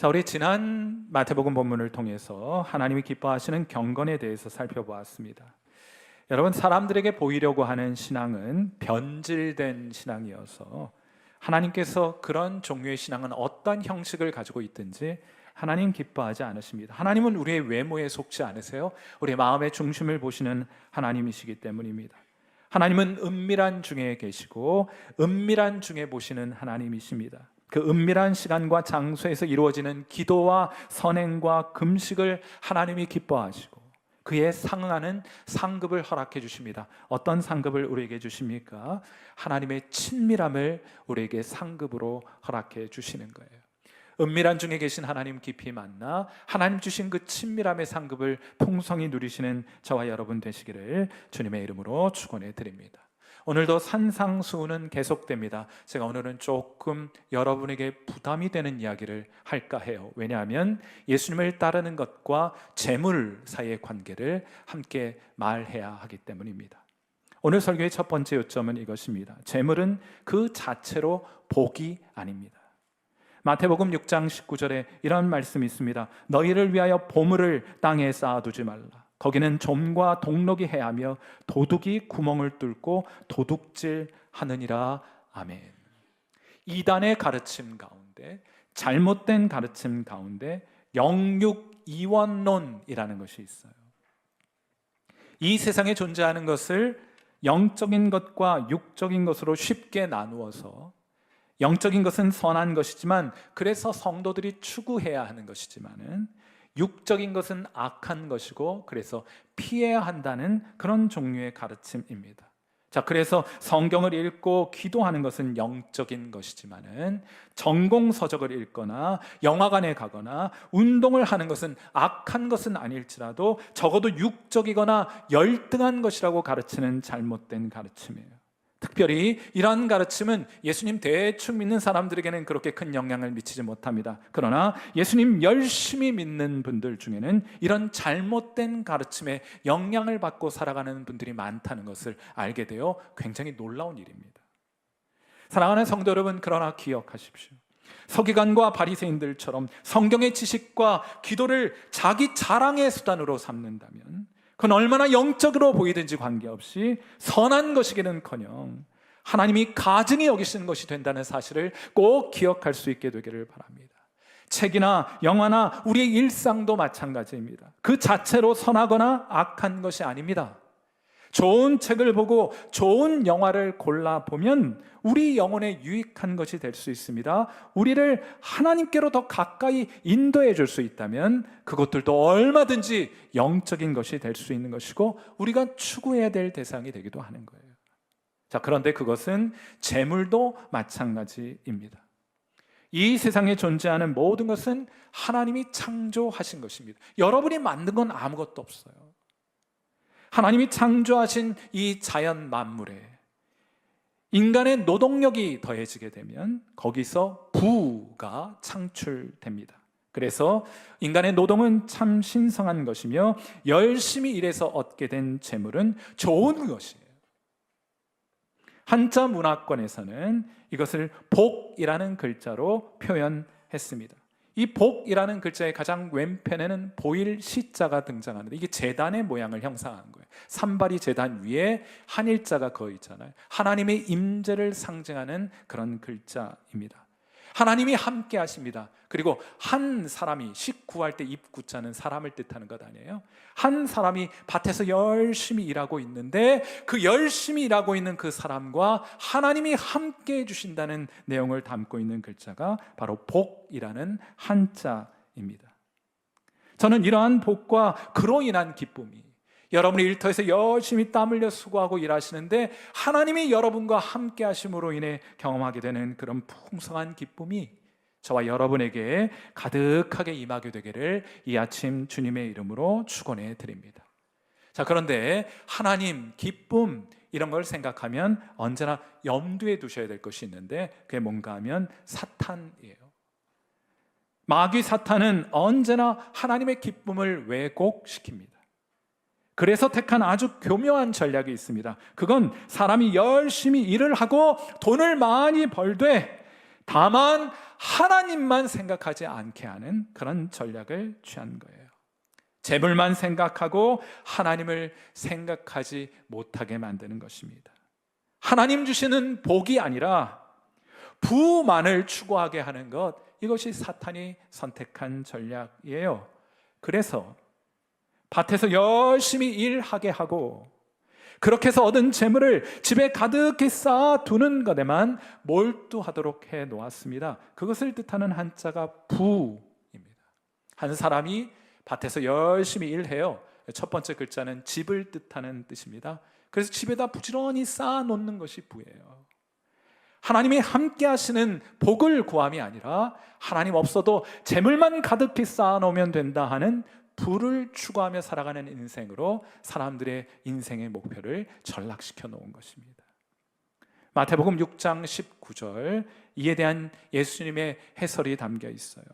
자, 우리 지난 마태복음 본문을 통해서 하나님이 기뻐하시는 경건에 대해서 살펴보았습니다. 여러분, 사람들에게 보이려고 하는 신앙은 변질된 신앙이어서 하나님께서 그런 종류의 신앙은 어떤 형식을 가지고 있든지 하나님 기뻐하지 않으십니다. 하나님은 우리의 외모에 속지 않으세요. 우리의 마음의 중심을 보시는 하나님이시기 때문입니다. 하나님은 은밀한 중에 계시고 은밀한 중에 보시는 하나님이십니다. 그 은밀한 시간과 장소에서 이루어지는 기도와 선행과 금식을 하나님이 기뻐하시고 그에 상응하는 상급을 허락해 주십니다. 어떤 상급을 우리에게 주십니까? 하나님의 친밀함을 우리에게 상급으로 허락해 주시는 거예요. 은밀한 중에 계신 하나님 깊이 만나 하나님 주신 그 친밀함의 상급을 풍성히 누리시는 저와 여러분 되시기를 주님의 이름으로 축원해 드립니다. 오늘도 산상수훈은 계속됩니다. 제가 오늘은 조금 여러분에게 부담이 되는 이야기를 할까 해요. 왜냐하면 예수님을 따르는 것과 재물 사이의 관계를 함께 말해야 하기 때문입니다. 오늘 설교의 첫 번째 요점은 이것입니다. 재물은 그 자체로 복이 아닙니다. 마태복음 6장 19절에 이런 말씀이 있습니다. 너희를 위하여 보물을 땅에 쌓아두지 말라. 거기는 좀과 동록이 해하며 도둑이 구멍을 뚫고 도둑질하느니라. 아멘. 이단의 가르침 가운데, 잘못된 가르침 가운데 영육이원론이라는 것이 있어요. 이 세상에 존재하는 것을 영적인 것과 육적인 것으로 쉽게 나누어서 영적인 것은 선한 것이지만 그래서 성도들이 추구해야 하는 것이지만은 육적인 것은 악한 것이고 그래서 피해야 한다는 그런 종류의 가르침입니다. 자, 그래서 성경을 읽고 기도하는 것은 영적인 것이지만은 전공서적을 읽거나 영화관에 가거나 운동을 하는 것은 악한 것은 아닐지라도 적어도 육적이거나 열등한 것이라고 가르치는 잘못된 가르침이에요. 특별히 이러한 가르침은 예수님 대충 믿는 사람들에게는 그렇게 큰 영향을 미치지 못합니다. 그러나 예수님 열심히 믿는 분들 중에는 이런 잘못된 가르침에 영향을 받고 살아가는 분들이 많다는 것을 알게 되어 굉장히 놀라운 일입니다. 사랑하는 성도 여러분, 그러나 기억하십시오. 서기관과 바리새인들처럼 성경의 지식과 기도를 자기 자랑의 수단으로 삼는다면 그건 얼마나 영적으로 보이든지 관계없이 선한 것이기는커녕 하나님이 가증히 여기시는 것이 된다는 사실을 꼭 기억할 수 있게 되기를 바랍니다. 책이나 영화나 우리의 일상도 마찬가지입니다. 그 자체로 선하거나 악한 것이 아닙니다. 좋은 책을 보고 좋은 영화를 골라보면 우리 영혼에 유익한 것이 될 수 있습니다. 우리를 하나님께로 더 가까이 인도해 줄 수 있다면 그것들도 얼마든지 영적인 것이 될 수 있는 것이고 우리가 추구해야 될 대상이 되기도 하는 거예요. 자, 그런데 그것은 재물도 마찬가지입니다. 이 세상에 존재하는 모든 것은 하나님이 창조하신 것입니다. 여러분이 만든 건 아무것도 없어요. 하나님이 창조하신 이 자연 만물에 인간의 노동력이 더해지게 되면 거기서 부가 창출됩니다. 그래서 인간의 노동은 참 신성한 것이며 열심히 일해서 얻게 된 재물은 좋은 것이에요. 한자 문화권에서는 이것을 복이라는 글자로 표현했습니다. 이 복이라는 글자의 가장 왼편에는 보일 시자가 등장하는데 이게 제단의 모양을 형상한 거예요. 산발이 제단 위에 한일자가 그어 있잖아요. 하나님의 임재를 상징하는 그런 글자입니다. 하나님이 함께 하십니다. 그리고 한 사람이 식구할 때 입구자는 사람을 뜻하는 것 아니에요? 한 사람이 밭에서 열심히 일하고 있는데 그 열심히 일하고 있는 그 사람과 하나님이 함께 해주신다는 내용을 담고 있는 글자가 바로 복이라는 한자입니다. 저는 이러한 복과 그로 인한 기쁨이 여러분이 일터에서 열심히 땀 흘려 수고하고 일하시는데 하나님이 여러분과 함께 하심으로 인해 경험하게 되는 그런 풍성한 기쁨이 저와 여러분에게 가득하게 임하게 되기를 이 아침 주님의 이름으로 축원해 드립니다. 자, 그런데 하나님, 기쁨 이런 걸 생각하면 언제나 염두에 두셔야 될 것이 있는데 그게 뭔가 하면 사탄이에요. 마귀 사탄은 언제나 하나님의 기쁨을 왜곡시킵니다. 그래서 택한 아주 교묘한 전략이 있습니다. 그건 사람이 열심히 일을 하고 돈을 많이 벌되 다만 하나님만 생각하지 않게 하는 그런 전략을 취한 거예요. 재물만 생각하고 하나님을 생각하지 못하게 만드는 것입니다. 하나님 주시는 복이 아니라 부만을 추구하게 하는 것, 이것이 사탄이 선택한 전략이에요. 그래서 밭에서 열심히 일하게 하고 그렇게 해서 얻은 재물을 집에 가득히 쌓아두는 것에만 몰두하도록 해 놓았습니다. 그것을 뜻하는 한자가 부입니다. 한 사람이 밭에서 열심히 일해요. 첫 번째 글자는 집을 뜻하는 뜻입니다. 그래서 집에다 부지런히 쌓아놓는 것이 부예요. 하나님이 함께 하시는 복을 구함이 아니라 하나님 없어도 재물만 가득히 쌓아놓으면 된다 하는 부를 추구하며 살아가는 인생으로 사람들의 인생의 목표를 전락시켜 놓은 것입니다. 마태복음 6장 19절, 이에 대한 예수님의 해설이 담겨 있어요.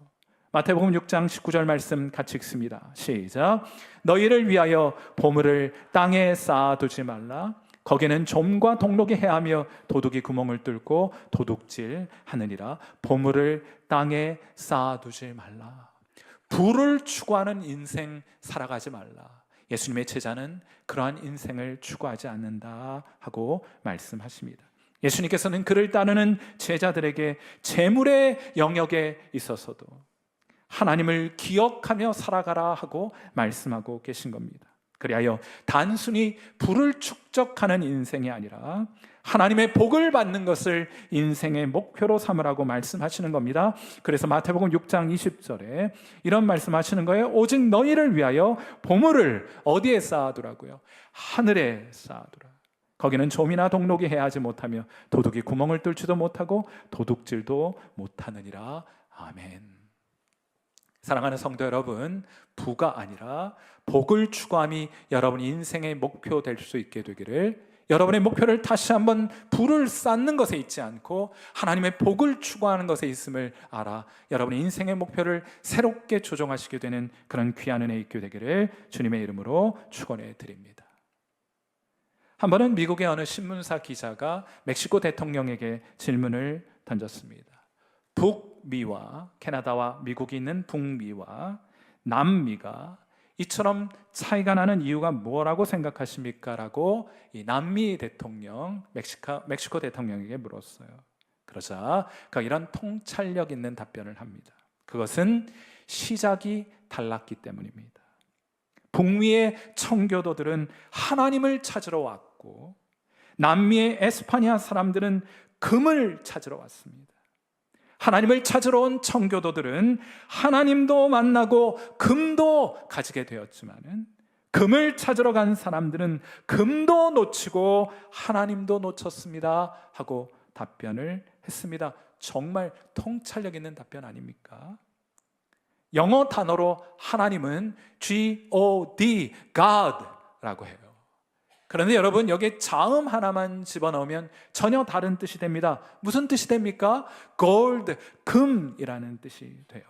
마태복음 6장 19절 말씀 같이 읽습니다. 시작. 너희를 위하여 보물을 땅에 쌓아두지 말라. 거기는 좀과 동록이 해하며 도둑이 구멍을 뚫고 도둑질 하느니라. 보물을 땅에 쌓아두지 말라. 부를 추구하는 인생 살아가지 말라. 예수님의 제자는 그러한 인생을 추구하지 않는다 하고 말씀하십니다. 예수님께서는 그를 따르는 제자들에게 재물의 영역에 있어서도 하나님을 기억하며 살아가라 하고 말씀하고 계신 겁니다. 그리하여 단순히 부를 축적하는 인생이 아니라 하나님의 복을 받는 것을 인생의 목표로 삼으라고 말씀하시는 겁니다. 그래서 마태복음 6장 20절에 이런 말씀하시는 거예요. 오직 너희를 위하여 보물을 어디에 쌓아두라고요? 하늘에 쌓아두라. 거기는 좀이나 동록이 해하지 못하며 도둑이 구멍을 뚫지도 못하고 도둑질도 못하느니라. 아멘. 사랑하는 성도 여러분, 부가 아니라 복을 추구함이 여러분 인생의 목표 될 수 있게 되기를, 여러분의 목표를 다시 한번 부를 쌓는 것에 있지 않고 하나님의 복을 추구하는 것에 있음을 알아 여러분의 인생의 목표를 새롭게 조정하시게 되는 그런 귀한 은혜 있게 되기를 주님의 이름으로 축원해 드립니다. 한 번은 미국의 어느 신문사 기자가 멕시코 대통령에게 질문을 던졌습니다. 북미와 캐나다와 미국이 있는 북미와 남미가 이처럼 차이가 나는 이유가 뭐라고 생각하십니까? 라고 이 남미 대통령, 멕시코 대통령에게 물었어요. 그러자 그가 이런 통찰력 있는 답변을 합니다. 그것은 시작이 달랐기 때문입니다. 북미의 청교도들은 하나님을 찾으러 왔고 남미의 에스파냐 사람들은 금을 찾으러 왔습니다. 하나님을 찾으러 온 청교도들은 하나님도 만나고 금도 가지게 되었지만은 금을 찾으러 간 사람들은 금도 놓치고 하나님도 놓쳤습니다 하고 답변을 했습니다. 정말 통찰력 있는 답변 아닙니까? 영어 단어로 하나님은 G-O-D, God라고 해요. 그런데 여러분 여기에 자음 하나만 집어넣으면 전혀 다른 뜻이 됩니다. 무슨 뜻이 됩니까? gold, 금이라는 뜻이 돼요.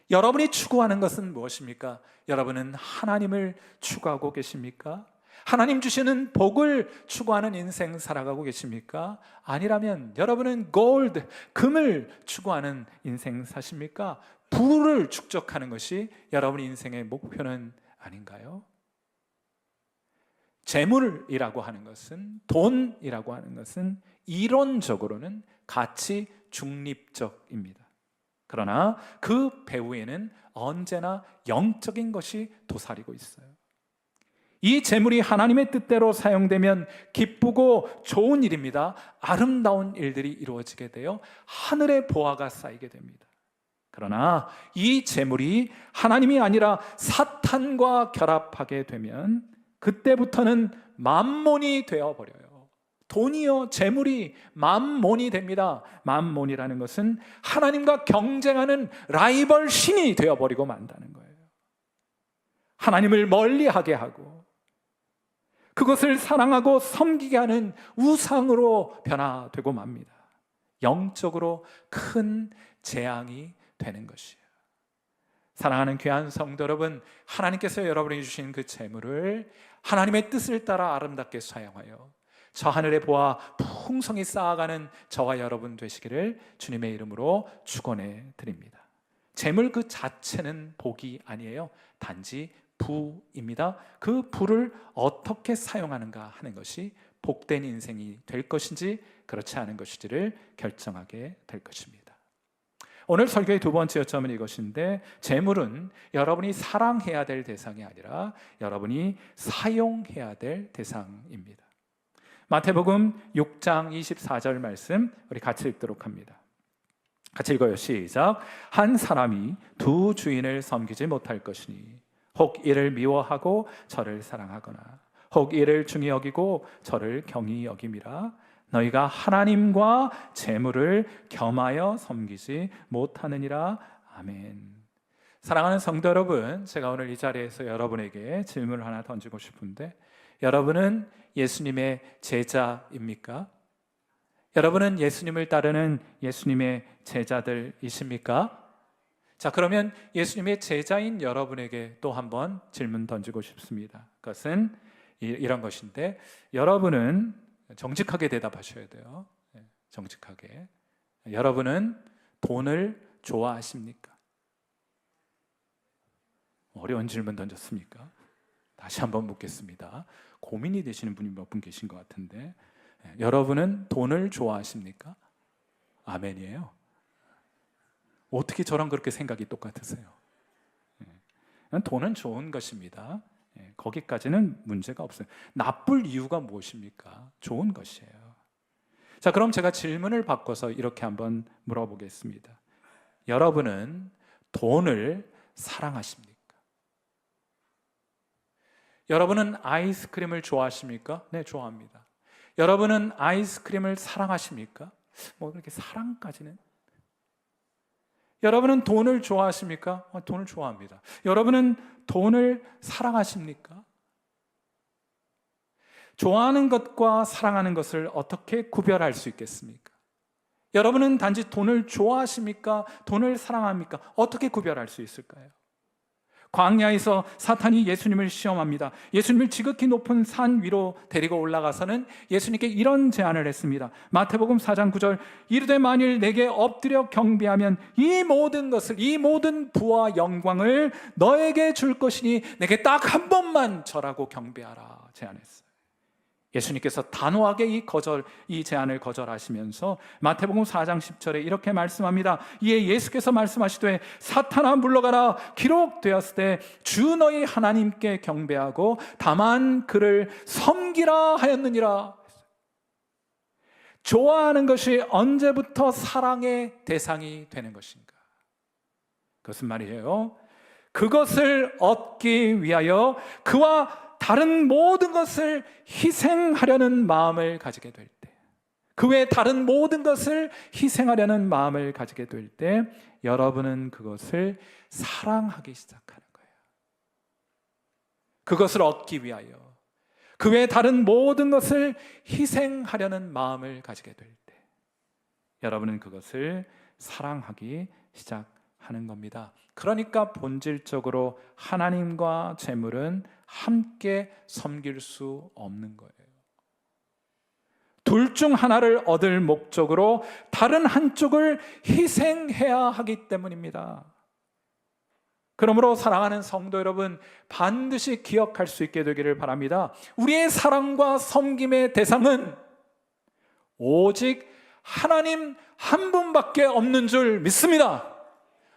여러분이 추구하는 것은 무엇입니까? 여러분은 하나님을 추구하고 계십니까? 하나님 주시는 복을 추구하는 인생 살아가고 계십니까? 아니라면 여러분은 gold, 금을 추구하는 인생 사십니까? 부를 축적하는 것이 여러분의 인생의 목표는 아닌가요? 재물이라고 하는 것은, 돈이라고 하는 것은 이론적으로는 가치 중립적입니다. 그러나 그 배후에는 언제나 영적인 것이 도사리고 있어요. 이 재물이 하나님의 뜻대로 사용되면 기쁘고 좋은 일입니다. 아름다운 일들이 이루어지게 되어 하늘의 보화가 쌓이게 됩니다. 그러나 이 재물이 하나님이 아니라 사탄과 결합하게 되면 그때부터는 만몬이 되어버려요. 돈이요, 재물이 만몬이 됩니다. 만몬이라는 것은 하나님과 경쟁하는 라이벌 신이 되어버리고 만다는 거예요. 하나님을 멀리하게 하고 그것을 사랑하고 섬기게 하는 우상으로 변화되고 맙니다. 영적으로 큰 재앙이 되는 것이에요. 사랑하는 귀한 성도 여러분, 하나님께서 여러분에게 주신 그 재물을 하나님의 뜻을 따라 아름답게 사용하여 저 하늘에 보아 풍성히 쌓아가는 저와 여러분 되시기를 주님의 이름으로 축원해 드립니다. 재물 그 자체는 복이 아니에요. 단지 부입니다. 그 부를 어떻게 사용하는가 하는 것이 복된 인생이 될 것인지 그렇지 않은 것인지를 결정하게 될 것입니다. 오늘 설교의 두 번째 요점은 이것인데, 재물은 여러분이 사랑해야 될 대상이 아니라 여러분이 사용해야 될 대상입니다. 마태복음 6장 24절 말씀 우리 같이 읽도록 합니다. 같이 읽어요. 시작. 한 사람이 두 주인을 섬기지 못할 것이니 혹 이를 미워하고 저를 사랑하거나 혹 이를 중히 여기고 저를 경히 여김이라. 너희가 하나님과 재물을 겸하여 섬기지 못하느니라. 아멘. 사랑하는 성도 여러분, 제가 오늘 이 자리에서 여러분에게 질문을 하나 던지고 싶은데, 여러분은 예수님의 제자입니까? 여러분은 예수님을 따르는 예수님의 제자들이십니까? 자, 그러면 예수님의 제자인 여러분에게 또 한번 질문 던지고 싶습니다. 그것은 이런 것인데, 여러분은 정직하게 대답하셔야 돼요. 정직하게. 여러분은 돈을 좋아하십니까? 어려운 질문 던졌습니까? 다시 한번 묻겠습니다. 고민이 되시는 분이 몇 분 계신 것 같은데, 여러분은 돈을 좋아하십니까? 아멘이에요. 어떻게 저랑 그렇게 생각이 똑같으세요? 돈은 좋은 것입니다. 거기까지는 문제가 없어요. 나쁠 이유가 무엇입니까? 좋은 것이에요. 자, 그럼 제가 질문을 바꿔서 이렇게 한번 물어보겠습니다. 여러분은 돈을 사랑하십니까? 여러분은 아이스크림을 좋아하십니까? 네, 좋아합니다. 여러분은 아이스크림을 사랑하십니까? 뭐 그렇게 사랑까지는? 여러분은 돈을 좋아하십니까? 돈을 좋아합니다. 여러분은 돈을 사랑하십니까? 좋아하는 것과 사랑하는 것을 어떻게 구별할 수 있겠습니까? 여러분은 단지 돈을 좋아하십니까? 돈을 사랑합니까? 어떻게 구별할 수 있을까요? 광야에서 사탄이 예수님을 시험합니다. 예수님을 지극히 높은 산 위로 데리고 올라가서는 예수님께 이런 제안을 했습니다. 마태복음 4장 9절, 이르되 만일 내게 엎드려 경배하면 이 모든 것을, 이 모든 부와 영광을 너에게 줄 것이니 내게 딱 한 번만 절하고 경배하라 제안했어요. 예수님께서 단호하게 이 제안을 거절하시면서 마태복음 4장 10절에 이렇게 말씀합니다. 이에 예수께서 말씀하시되 사탄아 물러가라, 기록되었을 때 주 너희 하나님께 경배하고 다만 그를 섬기라 하였느니라. 좋아하는 것이 언제부터 사랑의 대상이 되는 것인가? 그것은 말이에요, 그것을 얻기 위하여 그와 다른 모든 것을 희생하려는 마음을 가지게 될 때, 그 외에 다른 모든 것을 희생하려는 마음을 가지게 될 때 여러분은 그것을 사랑하기 시작하는 거예요. 그것을 얻기 위하여 그 외에 다른 모든 것을 희생하려는 마음을 가지게 될 때 여러분은 그것을 사랑하기 시작하는 겁니다. 그러니까 본질적으로 하나님과 재물은 함께 섬길 수 없는 거예요. 둘 중 하나를 얻을 목적으로 다른 한쪽을 희생해야 하기 때문입니다. 그러므로 사랑하는 성도 여러분, 반드시 기억할 수 있게 되기를 바랍니다. 우리의 사랑과 섬김의 대상은 오직 하나님 한 분밖에 없는 줄 믿습니다.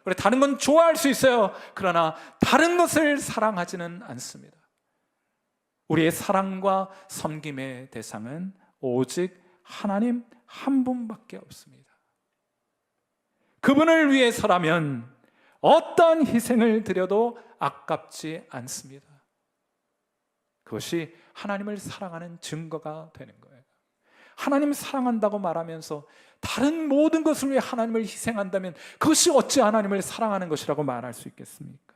그래, 다른 건 좋아할 수 있어요. 그러나 다른 것을 사랑하지는 않습니다. 우리의 사랑과 섬김의 대상은 오직 하나님 한 분밖에 없습니다. 그분을 위해서라면 어떤 희생을 드려도 아깝지 않습니다. 그것이 하나님을 사랑하는 증거가 되는 거예요. 하나님 사랑한다고 말하면서 다른 모든 것을 위해 하나님을 희생한다면 그것이 어찌 하나님을 사랑하는 것이라고 말할 수 있겠습니까?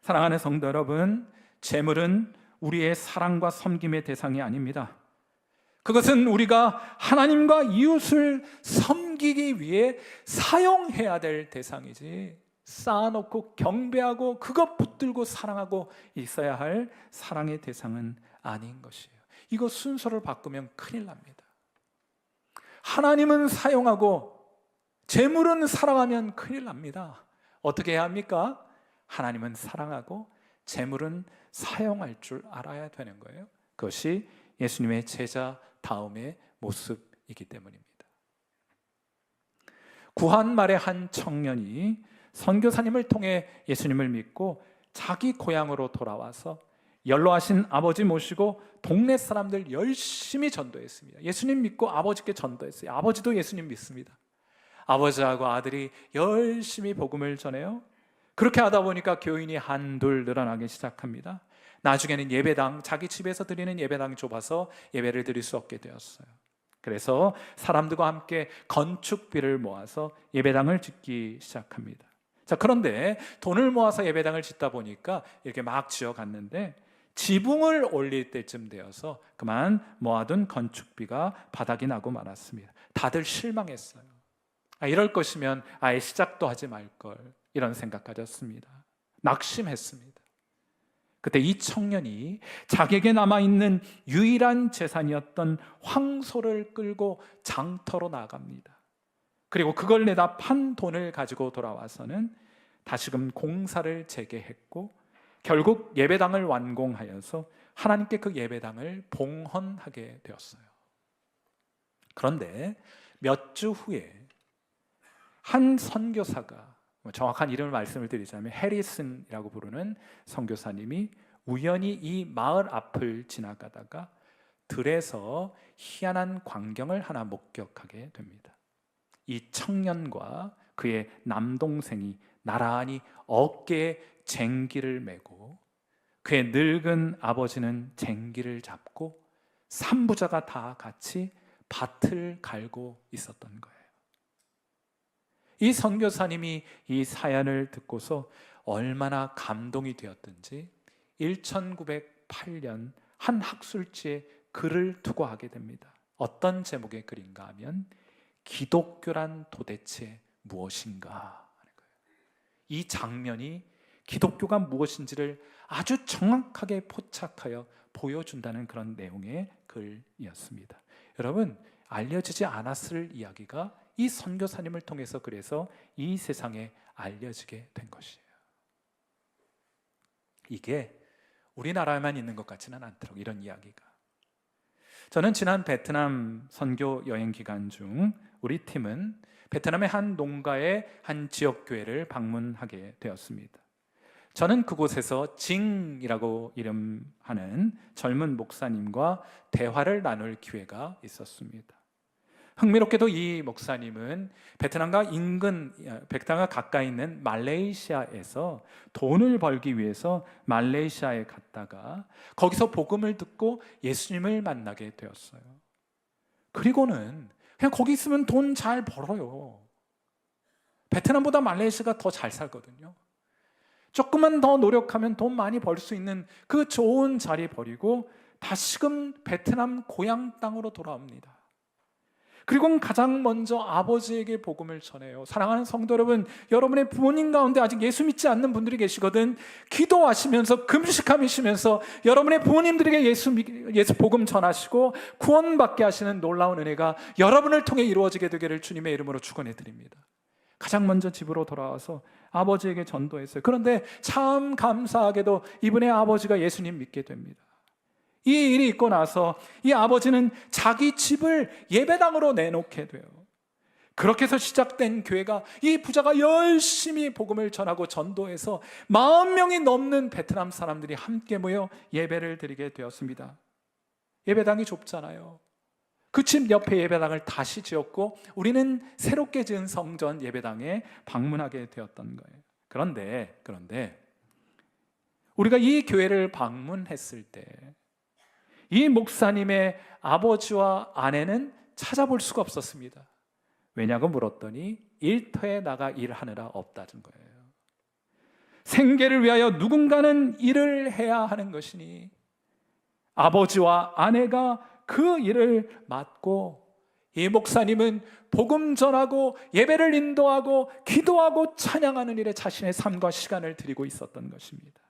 사랑하는 성도 여러분, 재물은 우리의 사랑과 섬김의 대상이 아닙니다. 그것은 우리가 하나님과 이웃을 섬기기 위해 사용해야 될 대상이지, 쌓아놓고 경배하고 그것 붙들고 사랑하고 있어야 할 사랑의 대상은 아닌 것이에요. 이거 순서를 바꾸면 큰일 납니다. 하나님은 사용하고 재물은 사랑하면 큰일 납니다. 어떻게 해야 합니까? 하나님은 사랑하고 재물은 사용할 줄 알아야 되는 거예요. 그것이 예수님의 제자다움의 모습이기 때문입니다. 구한 말의 한 청년이 선교사님을 통해 예수님을 믿고 자기 고향으로 돌아와서 연로하신 아버지 모시고 동네 사람들 열심히 전도했습니다. 예수님 믿고 아버지께 전도했어요. 아버지도 예수님 믿습니다. 아버지하고 아들이 열심히 복음을 전해요. 그렇게 하다 보니까 교인이 한둘 늘어나기 시작합니다. 나중에는 예배당, 자기 집에서 드리는 예배당이 좁아서 예배를 드릴 수 없게 되었어요. 그래서 사람들과 함께 건축비를 모아서 예배당을 짓기 시작합니다. 자, 그런데 돈을 모아서 예배당을 짓다 보니까 이렇게 막 지어갔는데 지붕을 올릴 때쯤 되어서 그만 모아둔 건축비가 바닥이 나고 말았습니다. 다들 실망했어요. 이럴 것이면 아예 시작도 하지 말걸, 이런 생각 가졌습니다. 낙심했습니다. 그때 이 청년이 자기에게 남아있는 유일한 재산이었던 황소를 끌고 장터로 나갑니다. 그리고 그걸 내다 판 돈을 가지고 돌아와서는 다시금 공사를 재개했고 결국 예배당을 완공하여서 하나님께 그 예배당을 봉헌하게 되었어요. 그런데 몇 주 후에 한 선교사가, 정확한 이름을 말씀을 드리자면 해리슨이라고 부르는 선교사님이 우연히 이 마을 앞을 지나가다가 들에서 희한한 광경을 하나 목격하게 됩니다. 이 청년과 그의 남동생이 나란히 어깨에 쟁기를 메고 그의 늙은 아버지는 쟁기를 잡고 삼부자가 다 같이 밭을 갈고 있었던 거예요. 이 선교사님이 이 사연을 듣고서 얼마나 감동이 되었든지 1908년 한 학술지에 글을 투고하게 됩니다. 어떤 제목의 글인가 하면 기독교란 도대체 무엇인가 하는 거예요. 이 장면이 기독교가 무엇인지를 아주 정확하게 포착하여 보여준다는 그런 내용의 글이었습니다. 여러분, 알려지지 않았을 이야기가 이 선교사님을 통해서 그래서 이 세상에 알려지게 된 것이에요. 이게 우리나라에만 있는 것 같지는 않더라고요, 이런 이야기가. 저는 지난 베트남 선교 여행 기간 중 우리 팀은 베트남의 한 농가의 한 지역교회를 방문하게 되었습니다. 저는 그곳에서 징이라고 이름하는 젊은 목사님과 대화를 나눌 기회가 있었습니다. 흥미롭게도 이 목사님은 베트남과 가까이 있는 말레이시아에서 돈을 벌기 위해서 말레이시아에 갔다가 거기서 복음을 듣고 예수님을 만나게 되었어요. 그리고는 그냥 거기 있으면 돈 잘 벌어요. 베트남보다 말레이시아가 더 잘 살거든요. 조금만 더 노력하면 돈 많이 벌 수 있는 그 좋은 자리 버리고 다시금 베트남 고향 땅으로 돌아옵니다. 그리고 가장 먼저 아버지에게 복음을 전해요. 사랑하는 성도 여러분, 여러분의 부모님 가운데 아직 예수 믿지 않는 분들이 계시거든. 기도하시면서 금식하시면서 여러분의 부모님들에게 예수 복음 전하시고 구원받게 하시는 놀라운 은혜가 여러분을 통해 이루어지게 되기를 주님의 이름으로 축원해 드립니다. 가장 먼저 집으로 돌아와서 아버지에게 전도했어요. 그런데 참 감사하게도 이분의 아버지가 예수님 믿게 됩니다. 이 일이 있고 나서 이 아버지는 자기 집을 예배당으로 내놓게 돼요. 그렇게 해서 시작된 교회가 이 부자가 열심히 복음을 전하고 전도해서 40명이 넘는 베트남 사람들이 함께 모여 예배를 드리게 되었습니다. 예배당이 좁잖아요. 그 집 옆에 예배당을 다시 지었고 우리는 새롭게 지은 성전 예배당에 방문하게 되었던 거예요. 그런데 우리가 이 교회를 방문했을 때 이 목사님의 아버지와 아내는 찾아볼 수가 없었습니다. 왜냐고 물었더니 일터에 나가 일하느라 없다는 거예요. 생계를 위하여 누군가는 일을 해야 하는 것이니 아버지와 아내가 그 일을 맡고 이 목사님은 복음 전하고 예배를 인도하고 기도하고 찬양하는 일에 자신의 삶과 시간을 드리고 있었던 것입니다.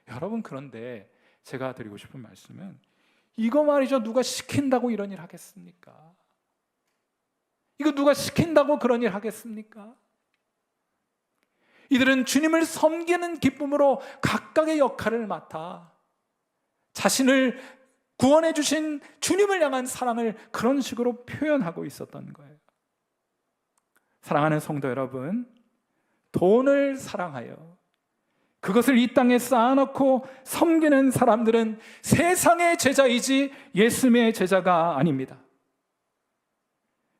여러분, 그런데 제가 드리고 싶은 말씀은 이거 말이죠. 누가 시킨다고 이런 일 하겠습니까? 이거 누가 시킨다고 그런 일 하겠습니까? 이들은 주님을 섬기는 기쁨으로 각각의 역할을 맡아 자신을 구원해 주신 주님을 향한 사랑을 그런 식으로 표현하고 있었던 거예요. 사랑하는 성도 여러분, 돈을 사랑하여 그것을 이 땅에 쌓아놓고 섬기는 사람들은 세상의 제자이지 예수님의 제자가 아닙니다.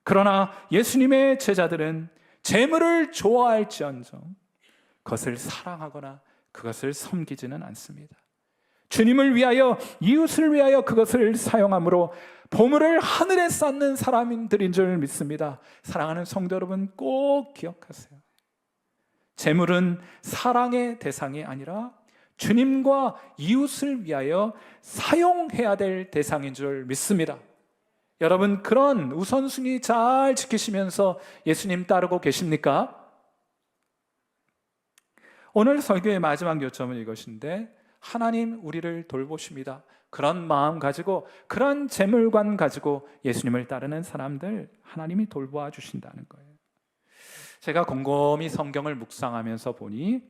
그러나 예수님의 제자들은 재물을 좋아할지언정 그것을 사랑하거나 그것을 섬기지는 않습니다. 주님을 위하여, 이웃을 위하여 그것을 사용함으로 보물을 하늘에 쌓는 사람들인 줄 믿습니다. 사랑하는 성도 여러분, 꼭 기억하세요. 재물은 사랑의 대상이 아니라 주님과 이웃을 위하여 사용해야 될 대상인 줄 믿습니다. 여러분, 그런 우선순위 잘 지키시면서 예수님 따르고 계십니까? 오늘 설교의 마지막 요점은 이것인데, 하나님 우리를 돌보십니다. 그런 마음 가지고, 그런 재물관 가지고 예수님을 따르는 사람들 하나님이 돌보아 주신다는 거예요. 제가 곰곰이 성경을 묵상하면서 보니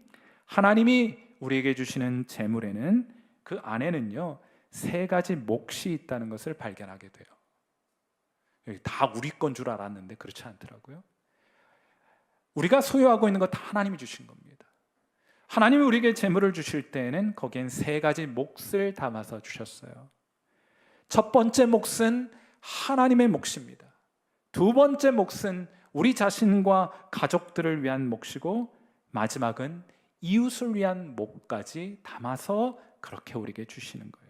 하나님이 우리에게 주시는 재물에는, 그 안에는요, 3가지 몫이 있다는 것을 발견하게 돼요. 다 우리 건 줄 알았는데 그렇지 않더라고요. 우리가 소유하고 있는 거 다 하나님이 주신 겁니다. 하나님이 우리에게 재물을 주실 때에는 거기엔 3가지 몫을 담아서 주셨어요. 첫 번째 몫은 하나님의 몫입니다. 두 번째 몫은 우리 자신과 가족들을 위한 몫이고, 마지막은 이웃을 위한 몫까지 담아서 그렇게 우리에게 주시는 거예요.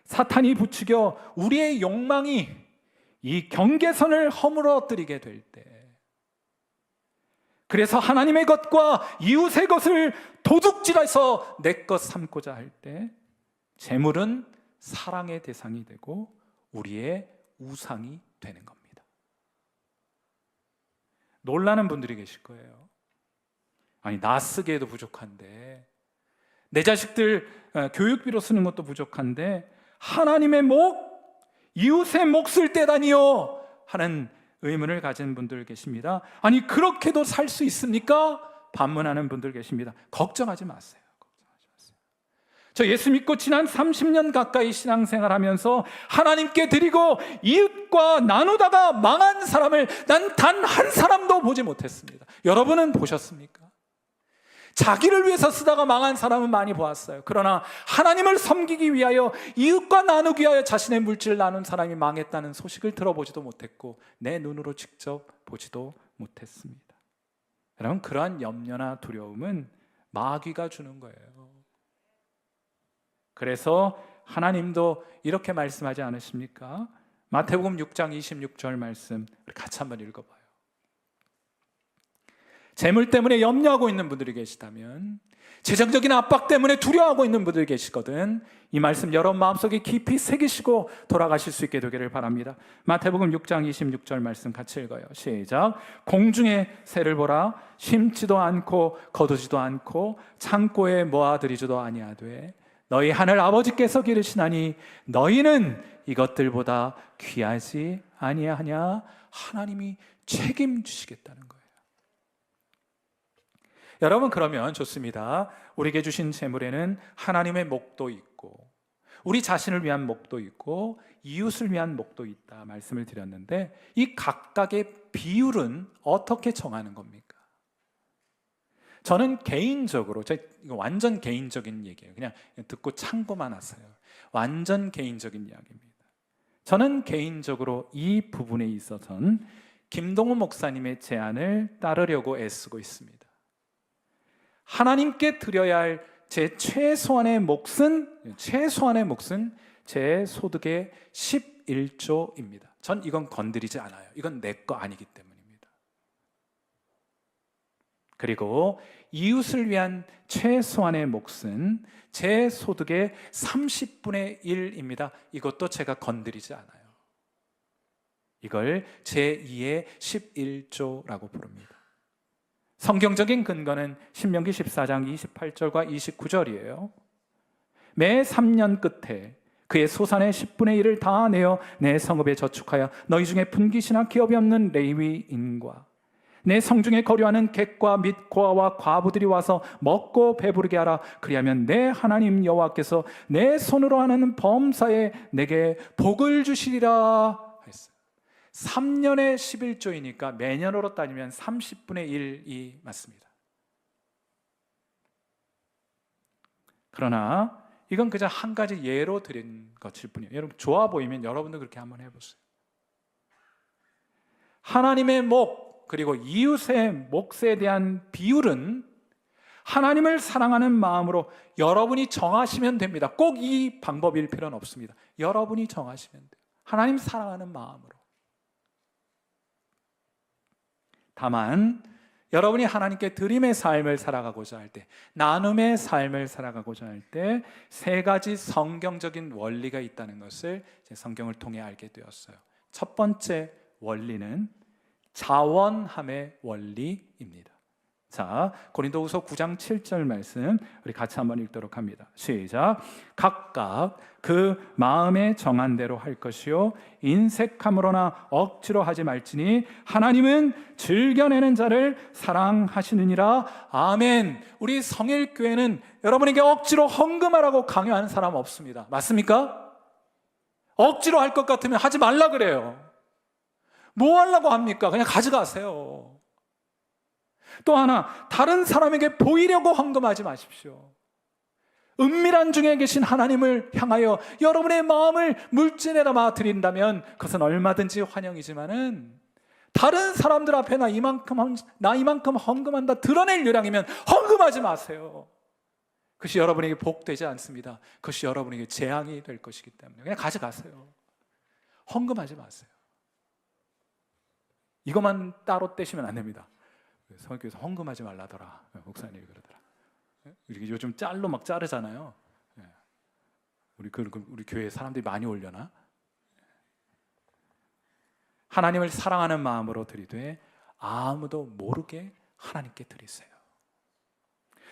사탄이 부추겨 우리의 욕망이 이 경계선을 허물어뜨리게 될 때, 그래서 하나님의 것과 이웃의 것을 도둑질해서 내 것 삼고자 할 때, 재물은 사랑의 대상이 되고 우리의 우상이 되는 겁니다. 놀라는 분들이 계실 거예요. 아니, 나 쓰기에도 부족한데, 내 자식들 교육비로 쓰는 것도 부족한데 하나님의 몫, 이웃의 몫을 떼다니요 하는 의문을 가진 분들 계십니다. 아니, 그렇게도 살 수 있습니까? 반문하는 분들 계십니다. 걱정하지 마세요. 저 예수 믿고 지난 30년 가까이 신앙생활하면서 하나님께 드리고 이웃과 나누다가 망한 사람을 난 단 한 사람도 보지 못했습니다. 여러분은 보셨습니까? 자기를 위해서 쓰다가 망한 사람은 많이 보았어요. 그러나 하나님을 섬기기 위하여, 이웃과 나누기 위하여 자신의 물질을 나눈 사람이 망했다는 소식을 들어보지도 못했고 내 눈으로 직접 보지도 못했습니다. 여러분, 그러한 염려나 두려움은 마귀가 주는 거예요. 그래서 하나님도 이렇게 말씀하지 않으십니까? 마태복음 6장 26절 말씀 우리 같이 한번 읽어봐요. 재물 때문에 염려하고 있는 분들이 계시다면, 재정적인 압박 때문에 두려워하고 있는 분들이 계시거든, 이 말씀 여러분 마음속에 깊이 새기시고 돌아가실 수 있게 되기를 바랍니다. 마태복음 6장 26절 말씀 같이 읽어요. 시작. 공중의 새를 보라. 심지도 않고 거두지도 않고 창고에 모아들이지도 아니하되 너희 하늘 아버지께서 기르시나니 너희는 이것들보다 귀하지 아니하냐? 하나님이 책임지시겠다는 거예요. 여러분, 그러면 좋습니다. 우리에게 주신 재물에는 하나님의 몫도 있고 우리 자신을 위한 몫도 있고 이웃을 위한 몫도 있다 말씀을 드렸는데, 이 각각의 비율은 어떻게 정하는 겁니까? 저는 개인적으로, 이거 완전 개인적인 얘기예요. 그냥 듣고 참고만 하세요. 완전 개인적인 이야기입니다. 저는 개인적으로 이 부분에 있어서는 김동훈 목사님의 제안을 따르려고 애쓰고 있습니다. 하나님께 드려야 할 제 최소한의 몫은 제 소득의 11조입니다. 전 이건 건드리지 않아요. 이건 내 거 아니기 때문입니다. 그리고 이웃을 위한 최소한의 몫은 제 소득의 30분의 1입니다. 이것도 제가 건드리지 않아요. 이걸 제2의 11조라고 부릅니다. 성경적인 근거는 신명기 14장 28절과 29절이에요. 매 3년 끝에 그의 소산의 10분의 1을 다 내어 내 성읍에 저축하여 너희 중에 분깃이나 기업이 없는 레위인과 내 성중에 거류하는 객과 및 고아와 과부들이 와서 먹고 배부르게 하라. 그리하면 내 하나님 여호와께서 내 손으로 하는 범사에 내게 복을 주시리라 했어요. 3년에 11조이니까 매년으로 따지면 30분의 1이 맞습니다. 그러나 이건 그저 한 가지 예로 드린 것일 뿐이에요. 여러분, 좋아 보이면 여러분도 그렇게 한번 해보세요. 하나님의 목 그리고 이웃의 몫에 대한 비율은 하나님을 사랑하는 마음으로 여러분이 정하시면 됩니다. 꼭 이 방법일 필요는 없습니다. 여러분이 정하시면 돼요. 하나님 사랑하는 마음으로. 다만 여러분이 하나님께 드림의 삶을 살아가고자 할 때, 나눔의 삶을 살아가고자 할 때 세 가지 성경적인 원리가 있다는 것을 제 성경을 통해 알게 되었어요. 첫 번째 원리는 자원함의 원리입니다. 자, 고린도후서 9장 7절 말씀 우리 같이 한번 읽도록 합니다. 시작. 각각 그 마음에 정한 대로 할 것이요 인색함으로나 억지로 하지 말지니 하나님은 즐겨내는 자를 사랑하시느니라. 아멘. 우리 성일교회는 여러분에게 억지로 헌금하라고 강요하는 사람 없습니다. 맞습니까? 억지로 할 것 같으면 하지 말라 그래요. 뭐 하려고 합니까? 그냥 가져가세요. 또 하나, 다른 사람에게 보이려고 헌금하지 마십시오. 은밀한 중에 계신 하나님을 향하여 여러분의 마음을 물질에다 드린다면 그것은 얼마든지 환영이지만은 다른 사람들 앞에 나 이만큼 헌금한다 드러낼 요량이면 헌금하지 마세요. 그것이 여러분에게 복되지 않습니다. 그것이 여러분에게 재앙이 될 것이기 때문에 그냥 가져가세요. 헌금하지 마세요. 이것만 따로 떼시면 안 됩니다. 성교에서 헌금하지 말라더라. 목사님이 그러더라. 우리 요즘 짤로 막 자르잖아요. 우리 교회 사람들이 많이 올려나? 하나님을 사랑하는 마음으로 드리되 아무도 모르게 하나님께 드리세요.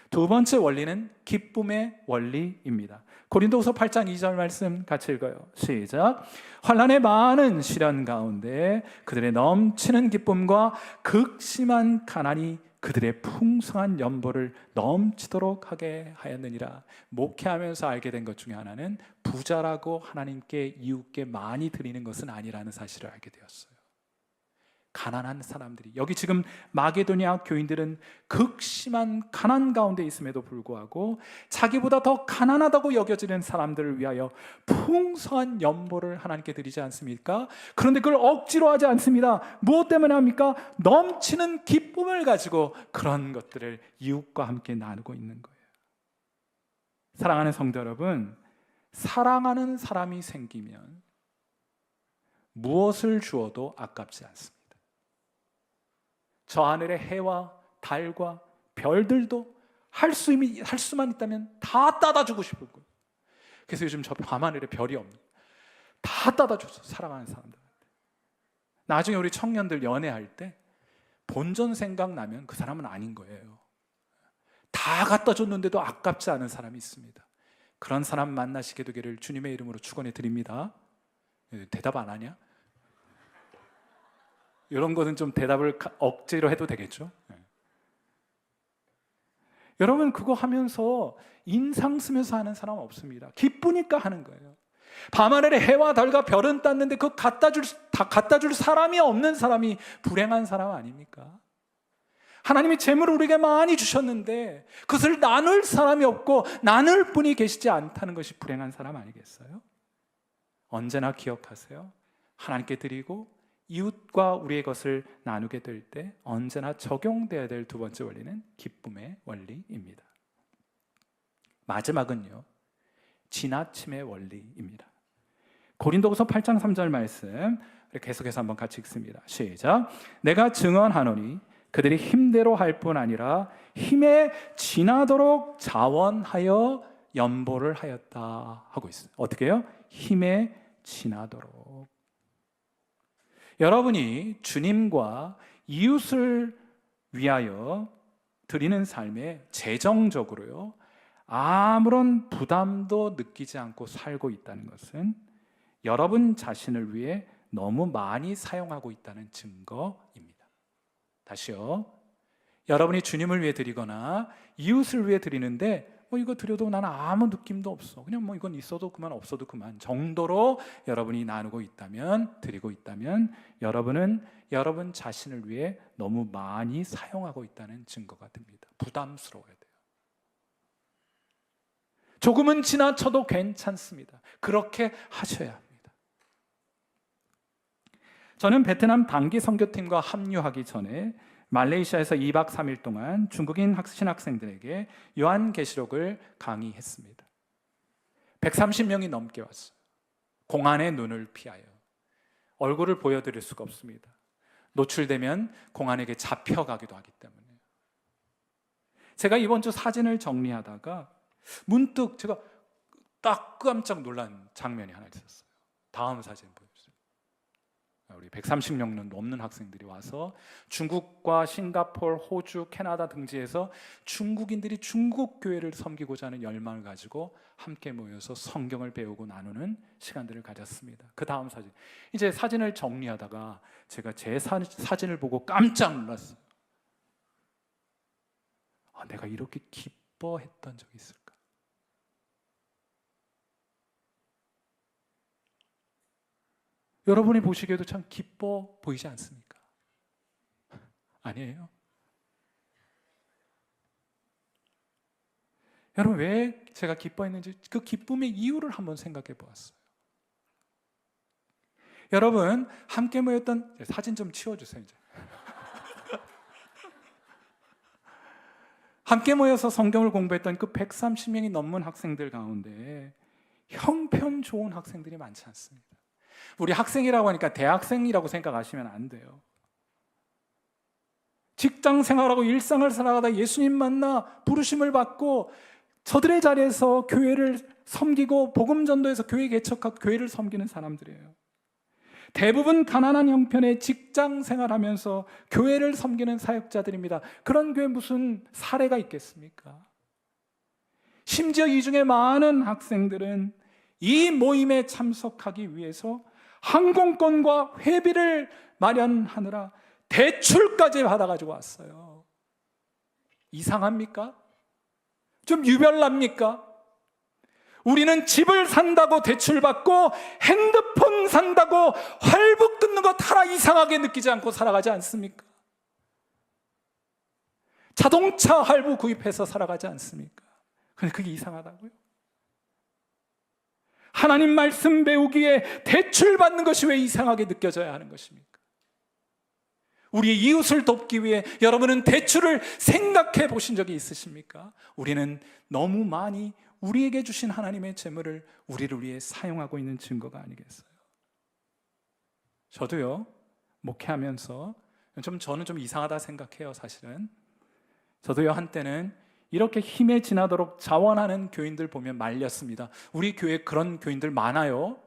두 번째 원리는 기쁨의 원리입니다. 고린도후서 8장 2절 말씀 같이 읽어요. 시작. 환난의 많은 시련 가운데 그들의 넘치는 기쁨과 극심한 가난이 그들의 풍성한 연보를 넘치도록 하게 하였느니라. 목회하면서 알게 된 것 중에 하나는 부자라고 하나님께 이웃께 많이 드리는 것은 아니라는 사실을 알게 되었어요. 가난한 사람들이, 여기 지금 마게도니아 교인들은 극심한 가난 가운데 있음에도 불구하고 자기보다 더 가난하다고 여겨지는 사람들을 위하여 풍성한 연보를 하나님께 드리지 않습니까? 그런데 그걸 억지로 하지 않습니다. 무엇 때문에 합니까? 넘치는 기쁨을 가지고 그런 것들을 이웃과 함께 나누고 있는 거예요. 사랑하는 성도 여러분, 사랑하는 사람이 생기면 무엇을 주어도 아깝지 않습니다. 저 하늘의 해와 달과 별들도 할 수만 있다면 다 따다 주고 싶은 거예요. 그래서 요즘 저 밤하늘에 별이 없는, 다 따다 줬어, 사랑하는 사람들한테. 나중에 우리 청년들 연애할 때 본전 생각나면 그 사람은 아닌 거예요. 다 갖다 줬는데도 아깝지 않은 사람이 있습니다. 그런 사람 만나시게 되기를 주님의 이름으로 축원해 드립니다. 대답 안 하냐? 이런 거는 좀 대답을 억지로 해도 되겠죠? 여러분, 그거 하면서 인상 쓰면서 하는 사람 없습니다. 기쁘니까 하는 거예요. 밤하늘에 해와 달과 별은 땄는데 그거 갖다 줄 사람이 없는 사람이 불행한 사람 아닙니까? 하나님이 재물을 우리에게 많이 주셨는데 그것을 나눌 사람이 없고 나눌 분이 계시지 않다는 것이 불행한 사람 아니겠어요? 언제나 기억하세요. 하나님께 드리고 이웃과 우리의 것을 나누게 될 때 언제나 적용되어야 될 두 번째 원리는 기쁨의 원리입니다. 마지막은요, 지나침의 원리입니다. 고린도후서 8장 3절 말씀 계속해서 한번 같이 읽습니다. 시작. 내가 증언하노니 그들이 힘대로 할 뿐 아니라 힘에 지나도록 자원하여 연보를 하였다 하고 있어요. 어떻게 해요? 힘에 지나도록. 여러분이 주님과 이웃을 위하여 드리는 삶에 재정적으로요, 아무런 부담도 느끼지 않고 살고 있다는 것은 여러분 자신을 위해 너무 많이 사용하고 있다는 증거입니다. 다시요. 여러분이 주님을 위해 드리거나 이웃을 위해 드리는데 이거 드려도 나는 아무 느낌도 없어. 그냥 이건 있어도 그만 없어도 그만 정도로 여러분이 나누고 있다면, 드리고 있다면 여러분은 여러분 자신을 위해 너무 많이 사용하고 있다는 증거가 됩니다. 부담스러워야 돼요. 조금은 지나쳐도 괜찮습니다. 그렇게 하셔야 합니다. 저는 베트남 단기 선교팀과 합류하기 전에 말레이시아에서 2박 3일 동안 중국인 신학생들에게 요한계시록을 강의했습니다. 130명이 넘게 왔어요. 공안의 눈을 피하여. 얼굴을 보여드릴 수가 없습니다. 노출되면 공안에게 잡혀가기도 하기 때문에. 제가 이번 주 사진을 정리하다가 문득 제가 딱 깜짝 놀란 장면이 하나 있었어요. 다음 사진 보여주세요. 우리 130명 넘는 학생들이 와서 중국과 싱가포르, 호주, 캐나다 등지에서 중국인들이 중국 교회를 섬기고자 하는 열망을 가지고 함께 모여서 성경을 배우고 나누는 시간들을 가졌습니다. 그 다음 사진, 이제 사진을 정리하다가 제가 제 사진을 보고 깜짝 놀랐어요. 내가 이렇게 기뻐했던 적이 있을까? 여러분이 보시기에도 참 기뻐 보이지 않습니까? 아니에요? 여러분, 왜 제가 기뻐했는지 그 기쁨의 이유를 한번 생각해 보았어요. 여러분, 함께 모였던, 사진 좀 치워주세요 이제. 함께 모여서 성경을 공부했던 그 130명이 넘는 학생들 가운데 형편 좋은 학생들이 많지 않습니다. 우리 학생이라고 하니까 대학생이라고 생각하시면 안 돼요. 직장 생활하고 일상을 살아가다 예수님 만나 부르심을 받고 저들의 자리에서 교회를 섬기고 복음 전도해서 교회 개척하고 교회를 섬기는 사람들이에요. 대부분 가난한 형편의 직장 생활하면서 교회를 섬기는 사역자들입니다. 그런 교회 무슨 사례가 있겠습니까? 심지어 이 중에 많은 학생들은 이 모임에 참석하기 위해서 항공권과 회비를 마련하느라 대출까지 받아가지고 왔어요. 이상합니까? 좀 유별납니까? 우리는 집을 산다고 대출받고 핸드폰 산다고 활북 뜯는 거 하나 이상하게 느끼지 않고 살아가지 않습니까? 자동차 할부 구입해서 살아가지 않습니까? 근데 그게 이상하다고요? 하나님 말씀 배우기에 대출 받는 것이 왜 이상하게 느껴져야 하는 것입니까? 우리의 이웃을 돕기 위해 여러분은 대출을 생각해 보신 적이 있으십니까? 우리는 너무 많이 우리에게 주신 하나님의 재물을 우리를 위해 사용하고 있는 증거가 아니겠어요? 저도요, 목회하면서 저는 좀 이상하다 생각해요. 사실은 저도요, 한때는 이렇게 힘에 지나도록 자원하는 교인들 보면 말렸습니다. 우리 교회에 그런 교인들 많아요.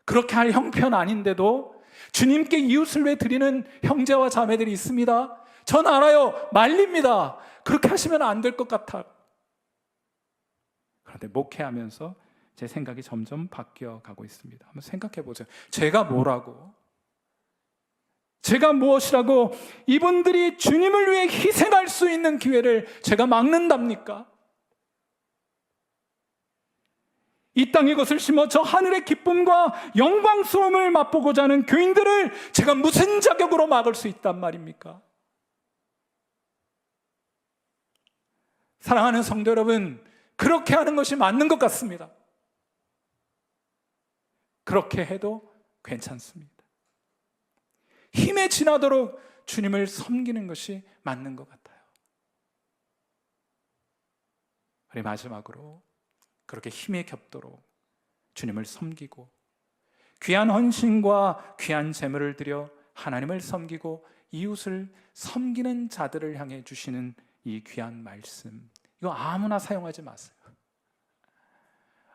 그렇게 할 형편 아닌데도 주님께 이웃을 위해 드리는 형제와 자매들이 있습니다. 전 알아요. 말립니다. 그렇게 하시면 안 될 것 같아. 그런데 목회하면서 제 생각이 점점 바뀌어 가고 있습니다. 한번 생각해 보세요. 제가 뭐라고? 제가 무엇이라고 이분들이 주님을 위해 희생할 수 있는 기회를 제가 막는답니까? 이 땅에 것을 심어 저 하늘의 기쁨과 영광스러움을 맛보고자 하는 교인들을 제가 무슨 자격으로 막을 수 있단 말입니까? 사랑하는 성도 여러분, 그렇게 하는 것이 맞는 것 같습니다. 그렇게 해도 괜찮습니다. 힘에 지나도록 주님을 섬기는 것이 맞는 것 같아요. 그리고 마지막으로 그렇게 힘에 겹도록 주님을 섬기고 귀한 헌신과 귀한 재물을 드려 하나님을 섬기고 이웃을 섬기는 자들을 향해 주시는 이 귀한 말씀, 이거 아무나 사용하지 마세요.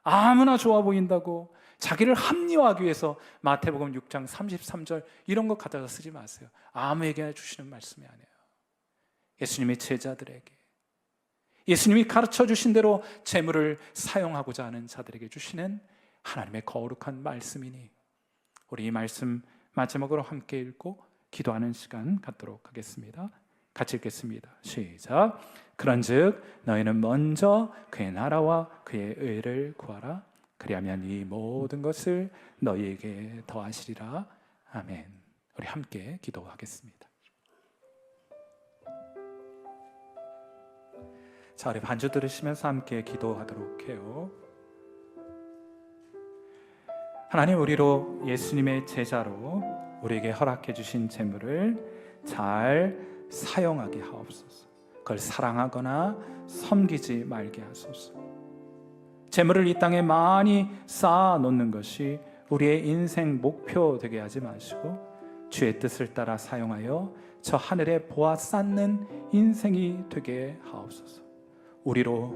아무나 좋아 보인다고 자기를 합리화하기 위해서 마태복음 6장 33절 이런 거 갖다가 쓰지 마세요. 아무에게나 주시는 말씀이 아니에요. 예수님의 제자들에게, 예수님이 가르쳐 주신 대로 재물을 사용하고자 하는 자들에게 주시는 하나님의 거룩한 말씀이니 우리 이 말씀 마지막으로 함께 읽고 기도하는 시간 갖도록 하겠습니다. 같이 읽겠습니다. 시작. 그런즉 너희는 먼저 그의 나라와 그의 의를 구하라. 그리하면 이 모든 것을 너희에게 더하시리라. 아멘. 우리 함께 기도하겠습니다. 자, 우리 반주 들으시면서 함께 기도하도록 해요. 하나님, 우리로 예수님의 제자로 우리에게 허락해 주신 재물을 잘 사용하게 하옵소서. 그걸 사랑하거나 섬기지 말게 하소서. 재물을 이 땅에 많이 쌓아 놓는 것이 우리의 인생 목표 되게 하지 마시고 주의 뜻을 따라 사용하여 저 하늘에 보아 쌓는 인생이 되게 하옵소서. 우리로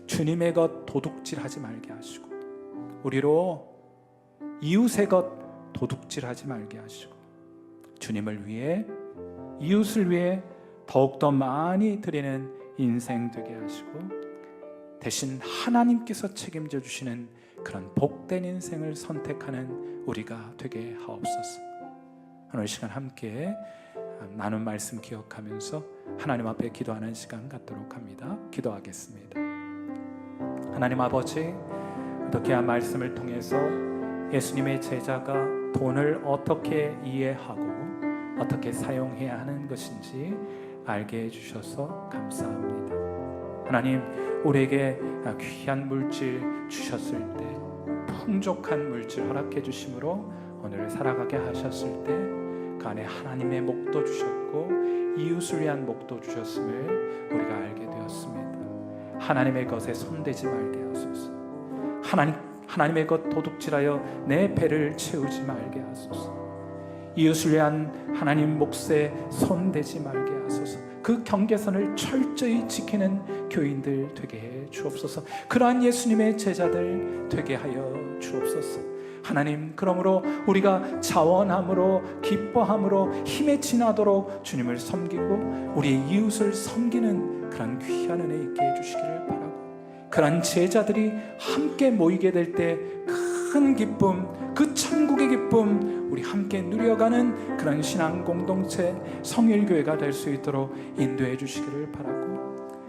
주님의 것 도둑질하지 말게 하시고, 우리로 이웃의 것 도둑질하지 말게 하시고, 주님을 위해, 이웃을 위해 더욱더 많이 드리는 인생 되게 하시고, 대신 하나님께서 책임져 주시는 그런 복된 인생을 선택하는 우리가 되게 하옵소서. 오늘 시간 함께 나눈 말씀 기억하면서 하나님 앞에 기도하는 시간 갖도록 합니다. 기도하겠습니다. 하나님 아버지, 어떻게 한 말씀을 통해서 예수님의 제자가 돈을 어떻게 이해하고 어떻게 사용해야 하는 것인지 알게 해주셔서 감사합니다. 하나님, 우리에게 귀한 물질 주셨을 때, 풍족한 물질 허락해 주심으로 오늘 살아가게 하셨을 때 그 안에 하나님의 목도 주셨고 이웃을 위한 목도 주셨음을 우리가 알게 되었습니다. 하나님의 것에 손대지 말게 하소서. 하나님의 것 도둑질하여 내 배를 채우지 말게 하소서. 이웃을 위한 하나님 몫에 손대지 말게 하소서. 그 경계선을 철저히 지키는 교인들 되게 해 주옵소서. 그러한 예수님의 제자들 되게 하여 주옵소서. 하나님, 그러므로 우리가 자원함으로, 기뻐함으로, 힘에 지나도록 주님을 섬기고 우리의 이웃을 섬기는 그런 귀한 은혜 있게 해주시기를 바라고, 그런 제자들이 함께 모이게 될 때 큰 기쁨, 그 천국의 기쁨 우리 함께 누려가는 그런 신앙 공동체 성일교회가 될 수 있도록 인도해 주시기를 바라고,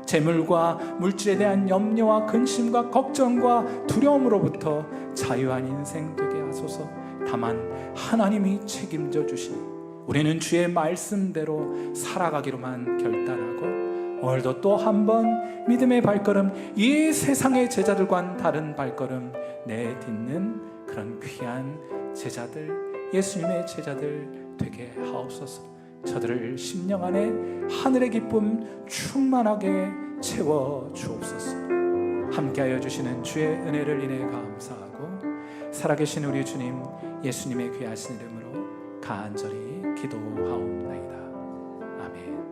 재물과 물질에 대한 염려와 근심과 걱정과 두려움으로부터 자유한 인생 되게 하소서. 다만 하나님이 책임져 주시니 우리는 주의 말씀대로 살아가기로만 결단하고, 오늘도 또 한 번 믿음의 발걸음, 이 세상의 제자들과는 다른 발걸음 내딛는 그런 귀한 제자들, 예수님의 제자들 되게 하옵소서. 저들을 심령 안에 하늘의 기쁨 충만하게 채워 주옵소서. 함께하여 주시는 주의 은혜를 인해 감사하고, 살아계신 우리 주님 예수님의 귀하신 이름으로 간절히 기도하옵나이다. 아멘.